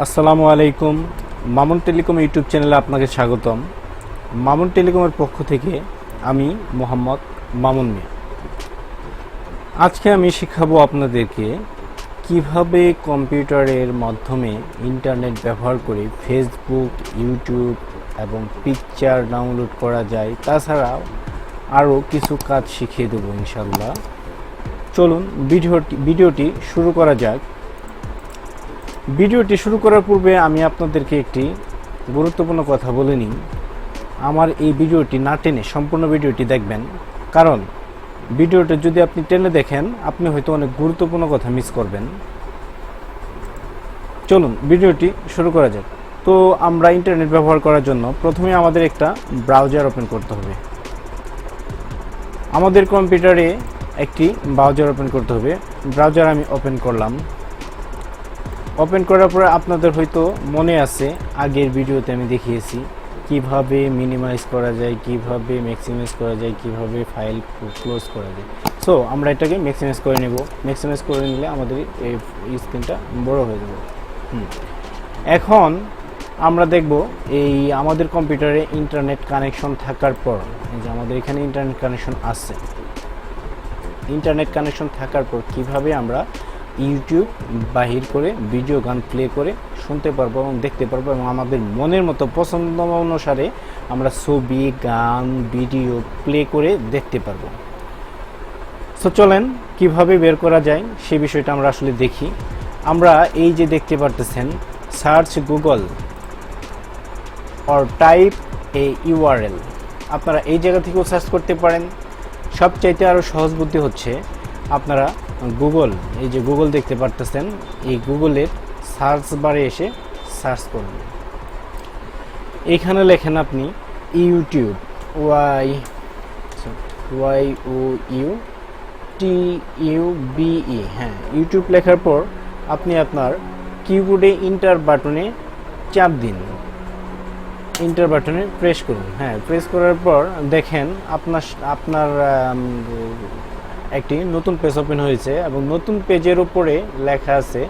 আসসালামু আলাইকুম। Mamun telecom YouTube চ্যানেলে আপনাকে স্বাগতম। মামুন টেলিকমের পক্ষ থেকে আমি মোহাম্মদ মামুন মিয়া। আজকে আমি শেখাবো আপনাদেরকে কিভাবে কম্পিউটারের মাধ্যমে ইন্টারনেট ব্যবহার করে ফেসবুক, ইউটিউব এবং পিকচার ডাউনলোড করা যায়। তাছাড়াও আরও কিছু কাজ শিখিয়ে দেবো ইনশাল্লাহ। চলুন ভিডিওটি শুরু করা যাক। ভিডিওটি শুরু করার পূর্বে আমি আপনাদেরকে একটি গুরুত্বপূর্ণ কথা বলে নিই। আমার এই ভিডিওটি না টেনে সম্পূর্ণ ভিডিওটি দেখবেন, কারণ ভিডিওটা যদি আপনি টেনে দেখেন আপনি হয়তো অনেক গুরুত্বপূর্ণ কথা মিস করবেন। চলুন ভিডিওটি শুরু করা যাক। তো আমরা ইন্টারনেট ব্যবহার করার জন্য প্রথমে আমাদের একটা ব্রাউজার ওপেন করতে হবে। আমাদের কম্পিউটারে একটি ব্রাউজার ওপেন করতে হবে। ব্রাউজার আমি ওপেন করলাম। ওপেন করার পরে আপনাদের হয়তো মনে আছে আগের ভিডিওতে আমি দেখিয়েছি কিভাবে মিনিমাইজ করা যায়, কিভাবে ম্যাক্সিমাইজ করা যায়, কিভাবে ফাইল ক্লোজ করা যায়। সো আমরা এটাকে ম্যাক্সিমাইজ করে নেব। ম্যাক্সিমাইজ করে নিলে আমাদের এই স্ক্রিনটা বড় হয়ে যাবে। এখন আমরা দেখব এই আমাদের কম্পিউটারে ইন্টারনেট কানেকশন থাকার পর, এই যে আমাদের এখানে ইন্টারনেট কানেকশন আছে। ইন্টারনেট কানেকশন থাকার পর কিভাবে আমরা ইউটিউব বাহির করে ভিডিও গান প্লে করে শুনতে পারবো এবং দেখতে পারবো, এবং আমাদের মনের মতো পছন্দ অনুসারে আমরা ছবি, গান, ভিডিও প্লে করে দেখতে পারবো। সো চলেন কিভাবে বের করা যায় সে বিষয়টা আমরা আসলে দেখি। আমরা এই যে দেখতে পারতেছেন search Google or type A URL, আপনারা এই জায়গা থেকেও সার্চ করতে পারেন। সবচাইতে আরও সহজ বুদ্ধি হচ্ছে আপনারা গুগল, এই যে গুগল দেখতে পারতেছেন, এই গুগলের সার্চ বারে এসে সার্চ করুন। এখানে লেখেন আপনি ইউটিউব, YOUTUBE, হ্যাঁ ইউটিউব লেখার পর আপনি আপনার কিবোর্ডে ইন্টার বাটনে চাপ দিন, ইন্টার বাটনে প্রেস করুন। হ্যাঁ, প্রেস করার পর দেখেন আপনার একটি নতুন পেজ ওপেন হয়েছে এবং নতুন পেজের উপরে লেখা আছে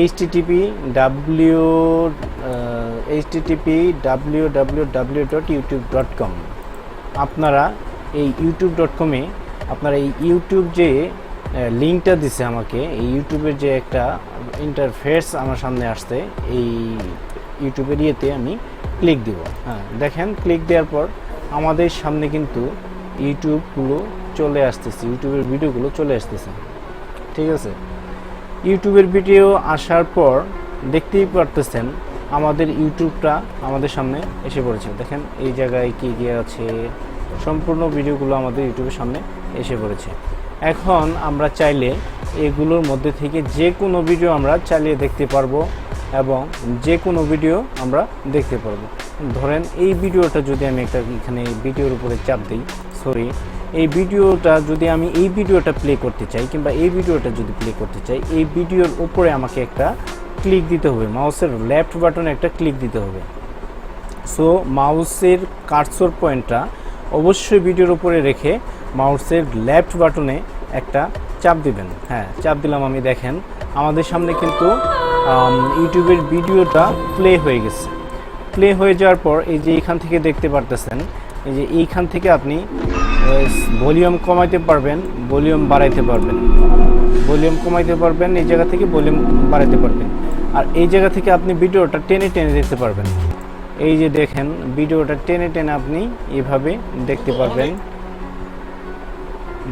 http://www.youtube.com। আপনারা এই youtube.com-এ আপনারা এই ইউটিউব যে লিঙ্কটা দিছে আমাকে, এই ইউটিউবের যে একটা ইন্টারফেস আমার সামনে আসছে, এই ইউটিউবের ইয়েতে আমি ক্লিক দিব। হ্যাঁ দেখেন, ক্লিক দেওয়ার পর আমাদের সামনে কিন্তু ইউটিউবগুলো চলে আসতেছে, ইউটিউবের ভিডিওগুলো চলে আসতেছে। ঠিক আছে, ইউটিউবের ভিডিও আসার পর দেখতেই পারতেছেন আমাদের ইউটিউবটা আমাদের সামনে এসে পড়েছে। দেখেন এই জায়গায় কি গিয়ে আছে, সম্পূর্ণ ভিডিওগুলো আমাদের ইউটিউবের সামনে এসে পড়েছে। এখন আমরা চাইলে এগুলোর মধ্যে থেকে যে কোনো ভিডিও আমরা চালিয়ে দেখতে পারবো এবং যে কোনো ভিডিও আমরা দেখতে পারবো। ধরেন এই ভিডিওটা যদি আমি এখানে ভিডিওর উপরে চাপ দিই, এই ভিডিওটা যদি আমি এই ভিডিওটা প্লে করতে চাই কিংবা এই ভিডিওটা যদি প্লে করতে চাই, এই ভিডিওর উপরে আমাকে একটা ক্লিক দিতে হবে, মাউসের লেফট বাটনে একটা ক্লিক দিতে হবে। সো মাউসের কার্সর পয়েন্টটা অবশ্যই ভিডিওর উপরে রেখে মাউসের লেফট বাটনে একটা চাপ দিবেন। হ্যাঁ, চাপ দিলাম আমি। দেখেন আমাদের সামনে কিন্তু ইউটিউবের ভিডিওটা প্লে হয়ে গেছে। প্লে হয়ে যাওয়ার পর এই যে এইখান থেকে দেখতে পারতেছেন, এই যে এইখান থেকে আপনি ভলিউম কমাইতে পারবেন, ভলিউম বাড়াইতে পারবেন, ভলিউম কমাইতে পারবেন, এই জায়গা থেকে ভলিউম বাড়াইতে পারবেন। আর এই জায়গা থেকে আপনি ভিডিওটা টেনে টেনে দেখতে পারবেন। এই যে দেখেন ভিডিওটা টেনে টেনে আপনি এইভাবে দেখতে পারবেন,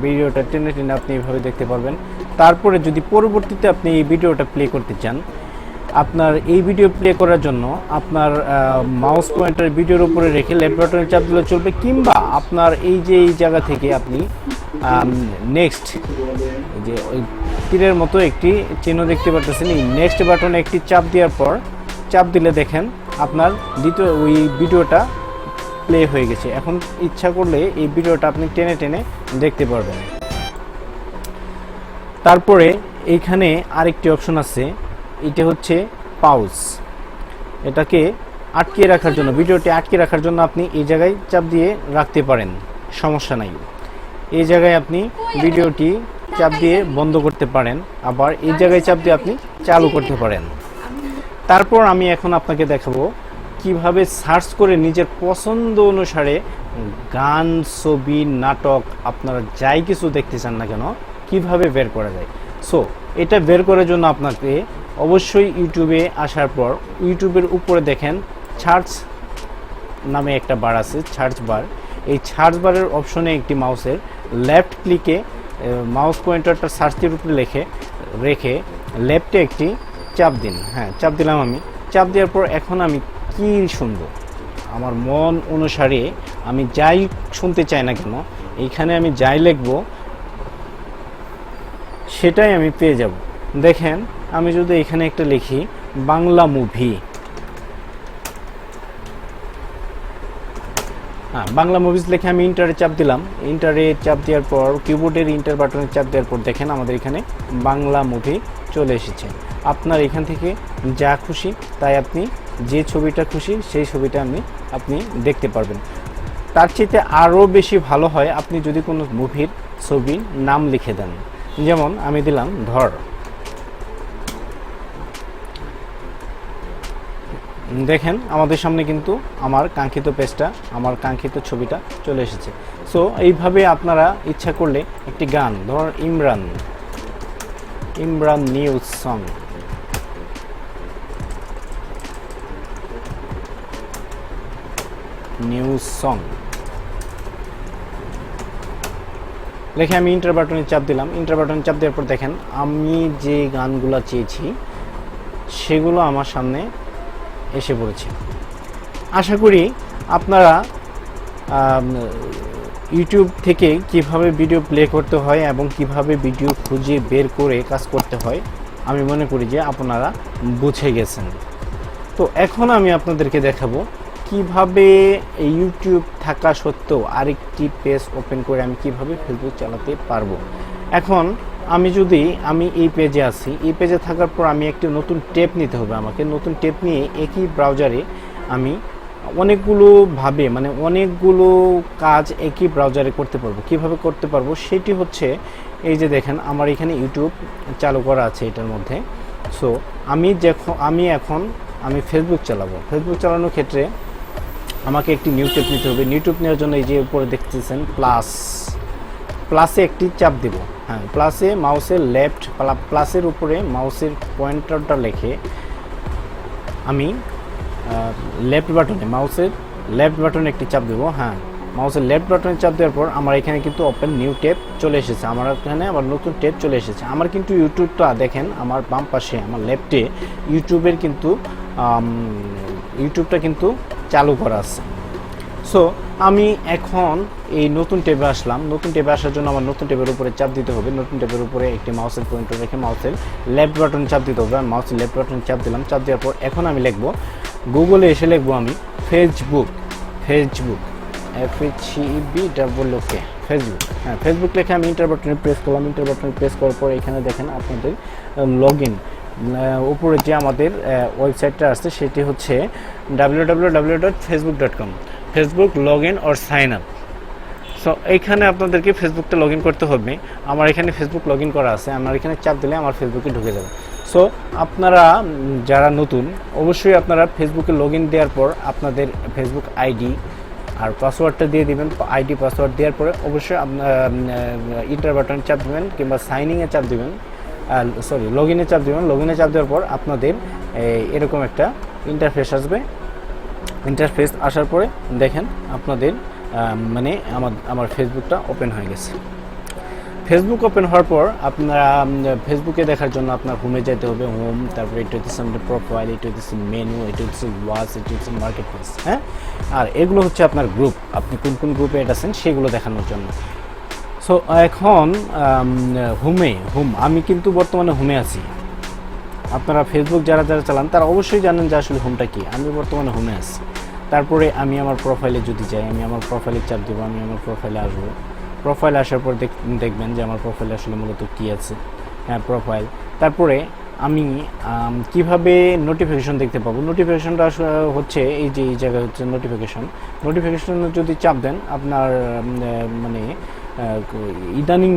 ভিডিওটা টেনে টেনে আপনি এইভাবে দেখতে পারবেন। তারপরে যদি পরবর্তীতে আপনি এই ভিডিওটা প্লে করতে চান, আপনার এই ভিডিও প্লে করার জন্য আপনার মাউস পয়েন্টার ভিডিওর উপরে রেখে লেফট বাটনে চাপ দিলে চলবে, কিংবা আপনার এই যে এই জায়গা থেকে আপনি নেক্সট, এই যে ওই তীরের মতো একটি চিহ্ন দেখতে পাচ্ছেন, এই নেক্সট বাটনে একটি চাপ দেওয়ার পর চাপ দিলে দেখেন আপনার দ্বিতীয় ওই ভিডিওটা প্লে হয়ে গেছে। এখন ইচ্ছা করলে এই ভিডিওটা আপনি টেনে টেনে দেখতে পারবেন। তারপরে এইখানে আরেকটি অপশন আছে, এটা হচ্ছে পাউজ। এটাকে আটকে রাখার জন্য, ভিডিওটি আটকে রাখার জন্য আপনি এই জায়গায় চাপ দিয়ে রাখতে পারেন, সমস্যা নাই। এই জায়গায় আপনি ভিডিওটি চাপ দিয়ে বন্ধ করতে পারেন, আবার এই জায়গায় চাপ দিয়ে আপনি চালু করতে পারেন। তারপর আমি এখন আপনাকে দেখাবো কিভাবে সার্চ করে নিজের পছন্দ অনুসারে গান, ছবি, নাটক, আপনারা যাই কিছু দেখতে চান না কেন কিভাবে বের করা যায়। সো এটা বের করার জন্য আপনাকে অবশ্যই ইউটিউবে আসার পর ইউটিউবের উপরে দেখেন সার্চ নামে একটা বার আছে, সার্চ বার। এই সার্চ বারের অপশনে একটি মাউসের লেফট ক্লিকে মাউস পয়েন্টারটা সার্চের উপরে রেখে লেফটে একটি চাপ দিন। হ্যাঁ, চাপ দিলাম আমি। চাপ দেওয়ার পর এখন আমি কি শুনবো, আমার মন অনুসারে আমি যাই শুনতে চাই না কেন এইখানে আমি যাই লিখবো সেটাই আমি পেয়ে যাব। দেখেন আমি যদি এখানে একটা লিখি বাংলা মুভি, হ্যাঁ বাংলা মুভিজ লিখে আমি ইন্টারে চাপ দিলাম। ইন্টারে চাপ দেওয়ার পর কিবোর্ডের ইন্টার বাটনে চাপ দেওয়ার পর দেখেন আমাদের এখানে বাংলা মুভি চলে এসেছে। আপনার এখান থেকে যা খুশি তাই আপনি যে ছবিটা খুশি সেই ছবিটা আপনি দেখতে পারবেন। তার চাইতে আরও বেশি ভালো হয় আপনি যদি কোনো মুভির ছবির নাম লিখে দেন। যেমন আমি দিলাম ধর, দেখেন আমাদের সামনে কিন্তু আমার কাঙ্ক্ষিত পেজটা, আমার কাঙ্ক্ষিত ছবিটা চলে এসেছে। সো এইভাবে আপনারা ইচ্ছা করলে একটি গান, ধর ইমরান নিউজ সং, লিখে আমি ইন্টার বাটনে চাপ দিলাম। ইন্টার বাটনে চাপ দেওয়ার পর দেখেন আমি যে গানগুলো চেয়েছি সেগুলো আমার সামনে এসে পড়েছে। আশা করি আপনারা ইউটিউব থেকে কিভাবে ভিডিও প্লে করতে হয় এবং কিভাবে ভিডিও খুঁজে বের করে কাজ করতে হয় আমি মনে করি যে আপনারা বুঝে গেছেন। তো এখন আমি আপনাদেরকে দেখাবো কিভাবে ইউটিউব থাকা সত্ত্বেও আরেকটি পেজ ওপেন করে আমি কিভাবে ফেসবুক চালাতে পারবো। এখন আমি এই পেজে আছি, এই পেজে থাকার পর আমি একটি নতুন ট্যাব নিতে হবে। আমাকে নতুন ট্যাব নিয়ে একই ব্রাউজারে আমি অনেকগুলো কাজ একই ব্রাউজারে করতে পারবো। কিভাবে করতে পারবো সেটি হচ্ছে এই যে দেখেন আমার এখানে ইউটিউব চালু করা আছে এটার মধ্যে। সো আমি ফেসবুক চালাবো। ফেসবুক চালানোর ক্ষেত্রে আমাকে একটি নিউ ট্যাব নিতে হবে। নিউ ট্যাব নেওয়ার জন্য এই যে উপরে দেখতেছেন প্লাসে একটি চাপ দেব। হ্যাঁ, প্লাসে মাউসের প্লাসের উপরে মাউসের পয়েন্টারটা রেখে আমি মাউসের লেফট বাটনে একটি চাপ দেবো। হ্যাঁ, মাউসের লেফট বাটনে চাপ দেওয়ার পর আমার এখানে কিন্তু ওপেন নিউ ট্যাব চলে এসেছে। আমার এখানে আবার নতুন ট্যাব চলে এসেছে। আমার কিন্তু ইউটিউবটা দেখেন আমার বাম পাশে আমার লেফটে ইউটিউবটা কিন্তু চালু করা আছে। সো আমি এখন এই নতুন ট্যাবে আসলাম। নতুন ট্যাবে আসার জন্য আমার নতুন ট্যাবের উপরে চাপ দিতে হবে। নতুন ট্যাবের উপরে একটি মাউসের পয়েন্টার রেখে মাউসের লেফট বাটনে চাপ দিতে হবে। মাউসের লেফট বাটনে চাপ দিলাম। চাপ দেওয়ার পর এখন আমি লিখবো গুগলে এসে লিখবো আমি ফেসবুক ফেসবুক। হ্যাঁ, ফেসবুক লিখে আমি ইন্টার বাটনে প্রেস করলাম। ইন্টার বাটনে প্রেস করার পর এখানে দেখেন আপনাদের লগইন উপরে যে আমাদের ওয়েবসাইটটা আছে সেটি হচ্ছে www.facebook.com, Facebook log in or sign up. So এইখানে আপনাদেরকে ফেসবুকটা লগ ইন করতে হবে। আমার এখানে ফেসবুক লগ ইন করা আছে। আমার এখানে চাপ দিলে আমার ফেসবুকে ঢুকে যাবে। সো আপনারা যারা নতুন অবশ্যই আপনারা ফেসবুকে লগ ইন দেওয়ার পর আপনাদের ফেসবুক আইডি আর পাসওয়ার্ডটা দিয়ে দিবেন। আইডি পাসওয়ার্ড দেওয়ার পরে অবশ্যই আপনার ইন্টার বাটন চাপ দিবেন কিংবা সাইনিংয়ে চাপ দিবেন, লগ ইনে চাপ দেবেন। লগ ইনে চাপ দেওয়ার পর আপনাদের এরকম একটা ইন্টারফেস আসবে। ইন্টারফেস আসার পরে দেখেন আপনাদের আমার ফেসবুকটা ওপেন হয়ে গেছে। ফেসবুক ওপেন হওয়ার পর আপনারা ফেসবুকে দেখার জন্য আপনার হোমে যেতে হবে। হোম, তারপরে এটা হচ্ছে আমাদের প্রোফাইল, এটা হচ্ছে মেনু, এটা হচ্ছে ওয়াচ, এটা হচ্ছে মার্কেট প্লেস। হ্যাঁ, আর এগুলো হচ্ছে আপনার গ্রুপ, আপনি কোন কোন গ্রুপে এটা আছেন সেগুলো দেখানোর জন্য। সো এখন আমি কিন্তু বর্তমানে হোমে আছি। আপনারা ফেসবুক যারা চালান তারা অবশ্যই জানেন যে আসলে হোমটা কি। আমি বর্তমানে হোমে আছি। তারপরে আমি আমার প্রোফাইলে যদি যাই, আমি আমার প্রোফাইলে চাপ দেবো। আমি আমার প্রোফাইলে আসবো। প্রোফাইলে আসার পর দেখবেন যে আমার প্রোফাইলে আসলে মূলত কী আছে। হ্যাঁ, প্রোফাইল। তারপরে আমি কিভাবে নোটিফিকেশন দেখতে পাবো। নোটিফিকেশনটা হচ্ছে এই জায়গায় হচ্ছে নোটিফিকেশন যদি চাপ দেন আপনার ইদানিং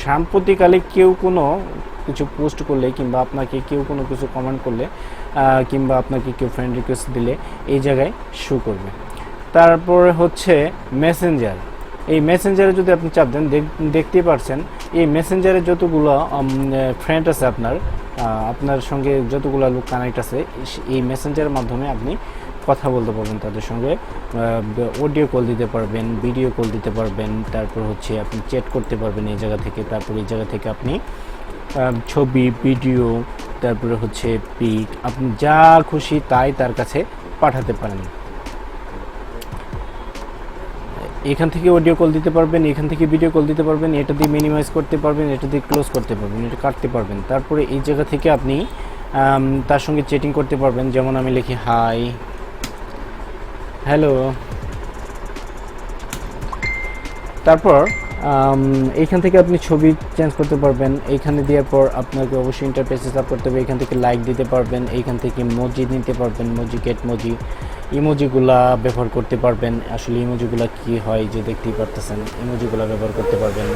সাম্প্রতিককালে কেউ কোনো কিছু পোস্ট করলে কিংবা আপনাকে কেউ কোনো কিছু কমেন্ট করলে কিংবা আপনাকে কেউ ফ্রেন্ড রিকোয়েস্ট দিলে এই জায়গায় শো করবে। তারপরে হচ্ছে মেসেঞ্জার। এই মেসেঞ্জারে যদি আপনি চাপ দেন, দেখতেই পারছেন এই মেসেঞ্জারে যতগুলো ফ্রেন্ড আছে আপনার সঙ্গে যতগুলো লোক কানেক্ট আছে, এই মেসেঞ্জারের মাধ্যমে আপনি কথা বলতে পারবেন তাদের সঙ্গে, অডিও কল দিতে পারবেন, ভিডিও কল দিতে পারবেন, তারপর হচ্ছে আপনি চ্যাট করতে পারবেন এই জায়গা থেকে। তারপর এই জায়গা থেকে আপনি ছবি, ভিডিও, তারপরে হচ্ছে পিক, আপনি যা খুশি তাই তার কাছে পাঠাতে পারেন। এখান থেকে অডিও কল দিতে পারবেন, এখান থেকে ভিডিও কল দিতে পারবেন, এটা দিয়ে মিনিমাইজ করতে পারবেন, এটা দিয়ে ক্লোজ করতে পারবেন, এটা কাটতে পারবেন। তারপরে এই জায়গা থেকে আপনি তার সঙ্গে চ্যাটিং করতে পারবেন। যেমন আমি লিখি হাই, হ্যালো। তারপর এইখান থেকে আপনি ছবি চেঞ্জ করতে পারবেন। এইখানে দেওয়ার পর আপনাকে অবশ্যই ইন্টারফেসে সাপ করতে হবে। এখান থেকে লাইক দিতে পারবেন, এইখান থেকে মজি নিতে পারবেন, মজি, গেট মজি, ইমোজিগুলা ব্যবহার করতে পারবেন। আসলে ইমোজিগুলা কি হয় যে দেখতেই পারতেছেন, ইমোজিগুলা ব্যবহার করতে পারবেন।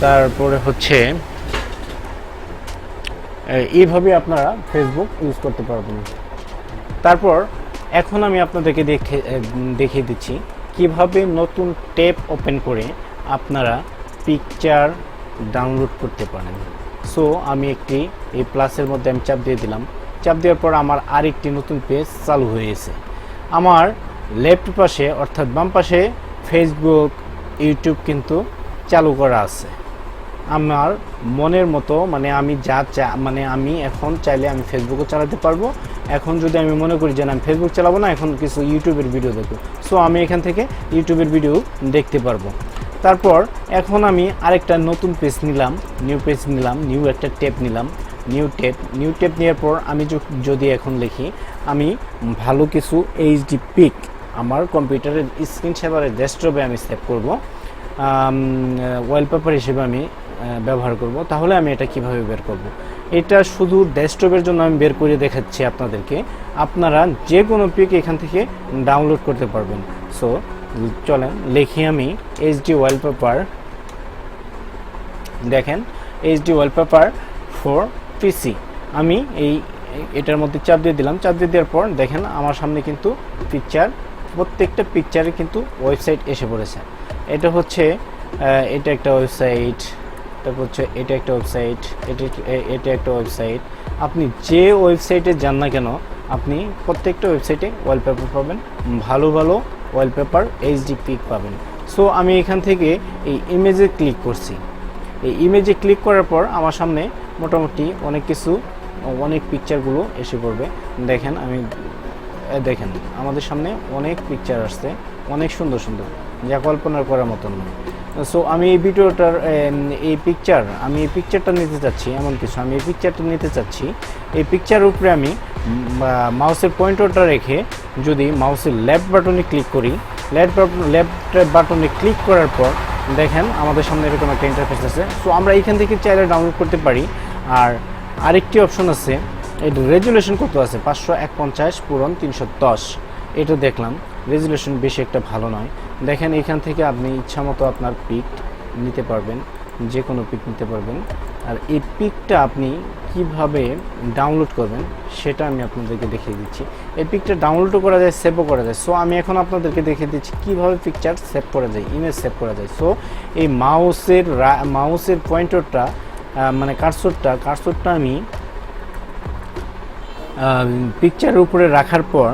তারপরে হচ্ছে এইভাবে আপনারা ফেসবুক ইউজ করতে পারবেন। তারপর এখন আমি আপনাদেরকে দেখিয়ে দিচ্ছি কিভাবে নতুন ট্যাব ওপেন করে আপনারা পিকচার ডাউনলোড করতে পারেন। সো আমি এই প্লাসের মধ্যে আমি চাপ দিয়ে দিলাম। চাপ দেওয়ার পর আমার আরেকটি নতুন পেজ চালু হয়েছে। আমার লেফট পাশে অর্থাৎ বাম পাশে ফেসবুক, ইউটিউব কিন্তু চালু করা আছে আমার মনের মতো। মানে আমি আমি এখন চাইলে আমি ফেসবুকও চালাতে পারবো। এখন যদি আমি মনে করি যে আমি ফেসবুক চালাবো না, এখন কিছু ইউটিউবের ভিডিও দেখবো, সো আমি এখান থেকে ইউটিউবের ভিডিও দেখতে পারবো। তারপর এখন আমি আরেকটা নতুন পেজ নিলাম, নিউ একটা ট্যাব নিলাম, নিউ ট্যাব নেওয়ার পর আমি যদি এখন লিখি আমি ভালো কিছু এইচডি পিক আমার কম্পিউটারের স্ক্রিন সেভারের ডেস্কটপে আমি সেভ করব, ওয়ালপেপার হিসেবে আমি ব্যবহার করব। তাহলে আমি এটা কিভাবে বের করব? এটা শুধু ডেস্কটপের জন্য আমি বের করে দেখাচ্ছি আপনাদেরকে। আপনারা যে কোনো পিক এখান থেকে ডাউনলোড করতে পারবেন। সো চলেন লিখি আমি এইচডি ওয়ালপেপার। দেখেন এইচডি ওয়ালপেপার ফর পিসি। আমি এটার মধ্যে চাপ দিয়ে দিলাম। চাপ দিয়ে দেওয়ার পর দেখেন আমার সামনে কিন্তু প্রত্যেকটা পিকচারে কিন্তু ওয়েবসাইট এসে পড়েছে। এটা হচ্ছে এটা একটা ওয়েবসাইট, তারপর হচ্ছে এটা একটা ওয়েবসাইট, এটা একটা ওয়েবসাইট। আপনি যে ওয়েবসাইটে যান না কেন, আপনি প্রত্যেকটা ওয়েবসাইটে ওয়ালপেপার পাবেন, ভালো ভালো ওয়ালপেপার এইচডি পিক পাবেন। সো আমি এখান থেকে এই ইমেজে ক্লিক করছি। এই ইমেজে ক্লিক করার পর আমার সামনে মোটামুটি অনেক পিকচারগুলো এসে পড়বে। দেখেন আমাদের সামনে অনেক পিকচার আসছে, অনেক সুন্দর সুন্দর, যা কল্পনা করার মতন নয়। সো আমি এই ভিডিওটার এই পিকচারটা নিতে চাচ্ছি, এমন কিছু আমি এই পিকচারটা নিতে চাচ্ছি। এই পিকচারের উপরে আমি মাউসের পয়েন্টারটা রেখে যদি মাউসের লেফট বাটনে ক্লিক করি, লেফট বাটনে ক্লিক করার পর দেখেন আমাদের সামনে এরকম একটা ইন্টারফেস আছে। সো আমরা এখান থেকে চাইলে ডাউনলোড করতে পারি। আর আরেকটি অপশন আছে, এর রেজুলেশন কত আছে, 551/310। এটা দেখলাম রেজুলেশন বেশি একটা ভালো নয়। দেখেন এখান থেকে আপনি ইচ্ছা মতো আপনার পিক নিতে পারবেন, যে কোনো পিক নিতে পারবেন। আর এই পিকটা আপনি কিভাবে ডাউনলোড করবেন সেটা আমি আপনাদেরকে দেখিয়ে দিচ্ছি। এই পিকটা ডাউনলোডও করা যায়, সেভও করা যায়। সো আমি এখন আপনাদেরকে দেখিয়ে দিচ্ছি কিভাবে পিকচার সেভ করা যায়, ইমেজ সেভ করা যায়। সো এই মাউসের পয়েন্টারটা মানে কার্সরটা আমি পিকচারের উপরে রাখার পর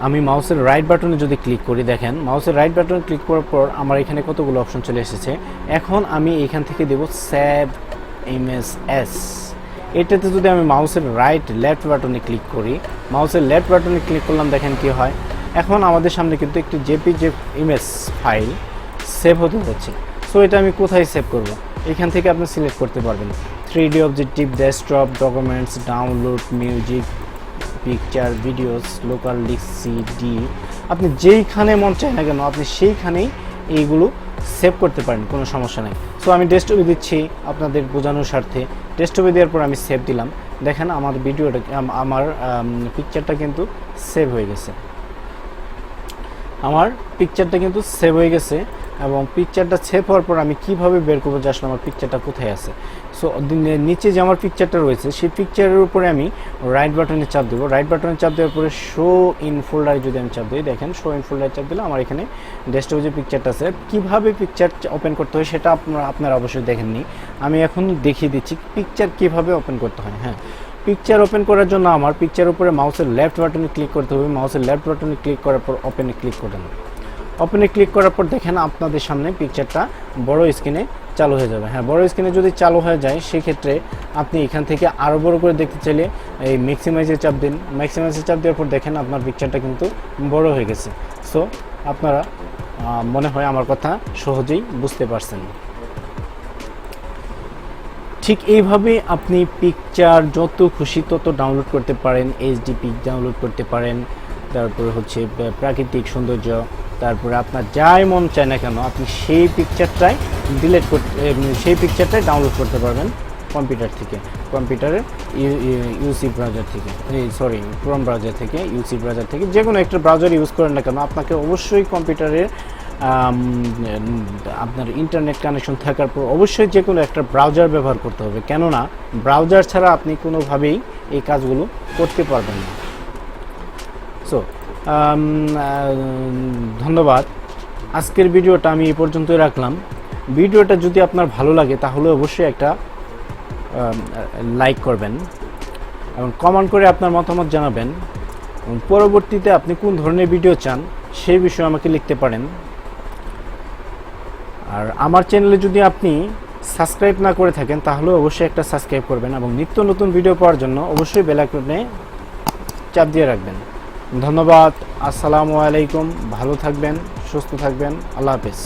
আমি মাউসের রাইট বাটনে যদি ক্লিক করি, দেখেন মাউসের রাইট বাটনে ক্লিক করার পর আমার এখানে কতগুলো অপশন চলে এসেছে। এখন আমি এখান থেকে দেব সেভ ইমেজ এস। এটাতে যদি আমি মাউসের লেফট বাটনে ক্লিক করি, মাউসের লেফট বাটনে ক্লিক করলাম, দেখেন কি হয়। এখন আমাদের সামনে কিন্তু একটি জেপিজি ইমেজ ফাইল সেভ হতে যাচ্ছে। সো এটা আমি কোথায় সেভ করব? এখান থেকে আপনি সিলেক্ট করতে পারবেন 3D objective, desktop, documents, download, music, picture, videos, local disk, CD. আপনি যেইখানে মন চায় না কেন আপনি সেইখানেই এইগুলো সেভ করতে পারেন, কোনো সমস্যা নেই। সো আমি ডেস্কটপে দিচ্ছি আপনাদের বোঝানোর স্বার্থে। ডেস্কটপে দেওয়ার পর আমি সেভ দিলাম। দেখেন আমার পিকচারটা কিন্তু সেভ হয়ে গেছে। এবং পিকচারটা সেভ হওয়ার পর আমি কিভাবে বের করবো যে আসলে আমার পিকচারটা কোথায় আছে। সো নিচে যে আমার পিকচারটা রয়েছে সেই পিকচারের উপরে আমি রাইট বাটনে চাপ দেবো। রাইট বাটনে চাপ দেওয়ার পরে শো ইন ফোল্ডারে যদি আমি চাপ দিই, দেখেন শো ইন ফোল্ডারে চাপ দিলে আমার এখানে ডেস্কটপে যে পিকচারটা আছে, কীভাবে পিকচার ওপেন করতে হয় সেটা আপনারা অবশ্যই দেখেননি, আমি এখন দেখিয়ে দিচ্ছি পিকচার কীভাবে ওপেন করতে হয়। হ্যাঁ, পিকচার ওপেন করার জন্য আমার পিকচারের উপরে মাউসের লেফট বাটনে ক্লিক করতে হবে। মাউসের লেফট বাটনে ক্লিক করার পর ওপেনে ক্লিক করবেন। ওপেনে ক্লিক করার পর দেখেন আপনাদের সামনে পিকচারটা বড় স্ক্রিনে চালু হয়ে যাবে। হ্যাঁ, বড় স্ক্রিনে যদি চালু হয়ে যায় সেক্ষেত্রে আপনি এখান থেকে আরও বড় করে দেখতে চাইলে এই ম্যাক্সিমাইজে চাপ দিন। ম্যাক্সিমাইজে চাপ দেওয়ার পর দেখেন আপনার পিকচারটা কিন্তু বড় হয়ে গেছে। সো আপনারা মনে হয় আমার কথা সহজেই বুঝতে পারছেন। ঠিক এইভাবে আপনি পিকচার যত খুশি তত ডাউনলোড করতে পারেন। এইচডি পিক ডাউনলোড করতে পারেন, তারপরে হচ্ছে প্রাকৃতিক সৌন্দর্য, তারপরে আপনার যাই মন চায় না কেন আপনি সেই পিকচারটাই সেই পিকচারটাই ডাউনলোড করতে পারবেন কম্পিউটার থেকে, কম্পিউটারের ইউসি ব্রাউজার থেকে, ক্রোম ব্রাউজার থেকে, ইউসি ব্রাউজার থেকে, যে কোনো একটা ব্রাউজার ইউজ করেন না কেন আপনাকে অবশ্যই কম্পিউটারের আপনার ইন্টারনেট কানেকশন থাকার পর অবশ্যই যে কোনো একটা ব্রাউজার ব্যবহার করতে হবে, কেননা ব্রাউজার ছাড়া আপনি কোনোভাবেই এই কাজগুলো করতে পারবেন না। সো ধন্যবাদ। আজকের ভিডিওটা আমি এই পর্যন্তই রাখলাম। ভিডিওটা যদি আপনার ভালো লাগে তাহলে অবশ্যই একটা লাইক করবেন এবং কমেন্ট করে আপনার মতামত জানাবেন। পরবর্তীতে আপনি কোন ধরনের ভিডিও চান সেই বিষয়ে আমাকে লিখতে পারেন। আর আমার চ্যানেলে যদি আপনি সাবস্ক্রাইব না করে থাকেন তাহলে অবশ্যই একটা সাবস্ক্রাইব করবেন এবং নিত্য নতুন ভিডিও পাওয়ার জন্য অবশ্যই বেল আইকনে চাপ দিয়ে রাখবেন। ধন্যবাদ। আসসালামু আলাইকুম। ভালো থাকবেন, সুস্থ থাকবেন। আল্লাহ হাফেজ।